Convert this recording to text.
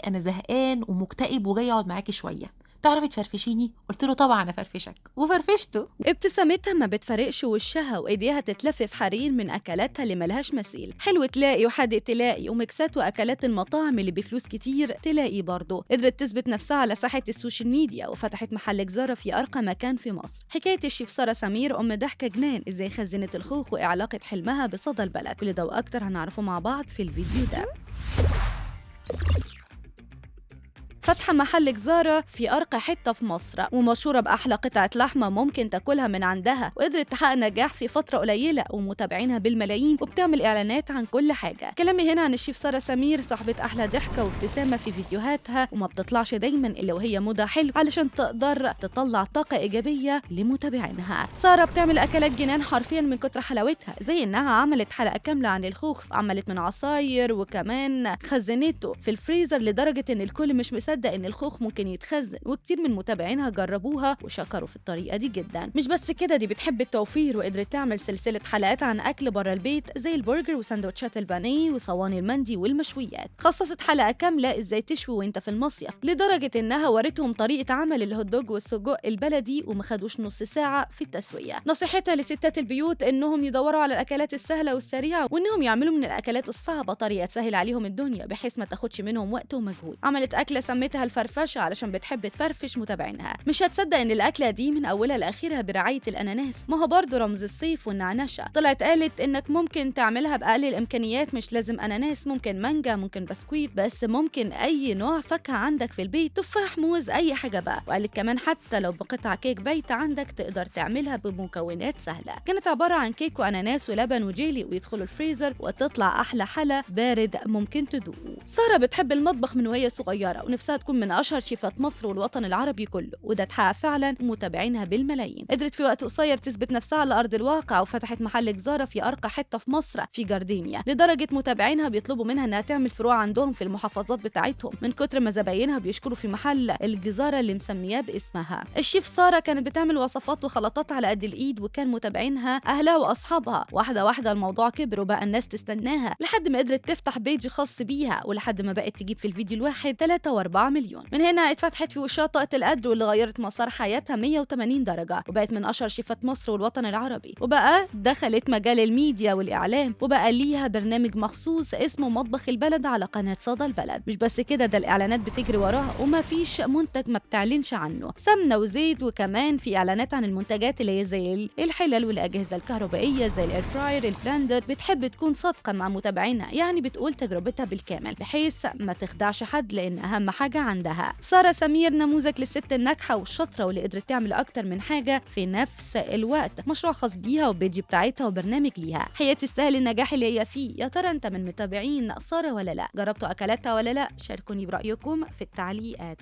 أنا زهقان ومكتئب وجاي أقعد معاكِ شوية، تعرفي تفرفشيني؟ قُلت له طبعًا أفرفشك، وفرفشته. ابتسامتها ما بتفارقش وشها وايديها تتلف في حرير من اكلاتها اللي ملهاش مثيل، حلو تلاقي وحادق تلاقي وميكسات واكلات المطاعم اللي بفلوس كتير تلاقي برضه. قدرت تثبت نفسها على ساحه السوشيال ميديا وفتحت محل جزاره في ارقى مكان في مصر. حكايه الشيف ساره سمير ام ضحكه جنان، ازاي خزنت الخوخ وايه علاقه حلمها بصدى البلد، كل ده واكتر هنعرفه مع بعض في الفيديو ده. فاتحة محل جزارة في أرقى حتة في مصر ومشهورة بأحلى قطعة لحمة ممكن تاكلها من عندها، وقدرت تحقق نجاح في فترة قليلة ومتابعينها بالملايين وبتعمل إعلانات عن كل حاجة. كلامي هنا عن الشيف سارة سمير صاحبة أحلى ضحكة وابتسامة في فيديوهاتها، وما بتطلعش دايما إلا وهي مودها حلو علشان تقدر تطلع طاقة إيجابية لمتابعينها. سارة بتعمل أكلات جنان حرفيا من كتر حلاوتها، زي إنها عملت حلقة كاملة عن الخوخ وعملت من عصاير وكمان خزنته في الفريزر لدرجة إن الكل مش مصدق ان الخوخ ممكن يتخزن، وكتير من متابعينها جربوها وشكروا في الطريقه دي جدا. مش بس كده، دي بتحب التوفير وقدرت تعمل سلسله حلقات عن اكل بره البيت زي البرجر وسندوتشات البانيه وصواني المندي والمشويات. خصصت حلقه كامله ازاي تشوي وانت في المصيف، لدرجه انها ورتهم طريقه عمل الهوت دوج والسجق البلدي وما خدوش نص ساعه في التسويه. نصيحتها لستات البيوت انهم يدوروا على الاكلات السهله والسريعه، وانهم يعملوا من الاكلات الصعبه طريقه تسهل عليهم الدنيا بحيث ما تاخدش منهم وقت ومجهود. عملت اكله سميتها الفرفشه علشان بتحب تفرفش متابعينها. مش هتصدق ان الاكله دي من اولها لاخرها برعايه الاناناس، ما هو برضه رمز الصيف والنعنشه. طلعت قالت انك ممكن تعملها باقل الامكانيات، مش لازم اناناس، ممكن مانجا، ممكن بسكويت، بس ممكن اي نوع فاكهه عندك في البيت، تفاح، موز، اي حاجه بقى. وقالت كمان حتى لو بقطع كيك بايته عندك تقدر تعملها بمكونات سهله. كانت عباره عن كيك واناناس ولبن وجيلي ويدخلوا الفريزر وتطلع احلى حلا بارد ممكن تدوقه. ساره بتحب المطبخ من وهي صغيره ونفسها تكون من اشهر شيفات مصر والوطن العربي كله، وده اتحقق فعلا ومتابعينها بالملايين. قدرت في وقت قصير تثبت نفسها على ارض الواقع وفتحت محل جزاره في ارقى حته في مصر في جاردينيا، لدرجه متابعينها بيطلبوا منها انها تعمل فروع عندهم في المحافظات بتاعتهم من كتر ما زباينها بيشكروا في محل الجزاره اللي مسمياه باسمها. الشيف ساره كانت بتعمل وصفات وخلطات على قد الايد، وكان متابعينها اهلها واصحابها. واحده واحده الموضوع كبر وبقى الناس تستناها لحد ما قدرت تفتح بيج خاص بيها، ولحد ما بقت تجيب في الفيديو الواحد 3 و4 مليون. من هنا اتفتحت في وشها طاقة القدر واللي غيرت مسار حياتها 180 درجة، وبقت من أشهر شيفات مصر والوطن العربي، وبقى دخلت مجال الميديا والإعلام، وبقى ليها برنامج مخصوص اسمه مطبخ البلد على قناة صدى البلد. مش بس كده، ده الإعلانات بتجري وراها وما فيش منتج ما بتعلنش عنه، سمنة وزيت، وكمان في إعلانات عن المنتجات اللي هي زي الحلل والأجهزة الكهربائية زي الإير فراير، البلندر. بتحب تكون صادقة مع متابعينها، يعني بتقول تجربتها بالكامل بحيث ما تخدعش حد، لأن أهم حاجة عندها. سارة سمير نموذج للست الناجحة والشاطرة واللي قدرت تعمل أكتر من حاجة في نفس الوقت، مشروع خاص بيها وبيجي بتاعتها وبرنامج ليها. هي تستاهل النجاح اللي هي فيه. يا ترى أنت من متابعين سارة ولا لا؟ جربتوا أكلاتها ولا لا؟ شاركوني برأيكم في التعليقات.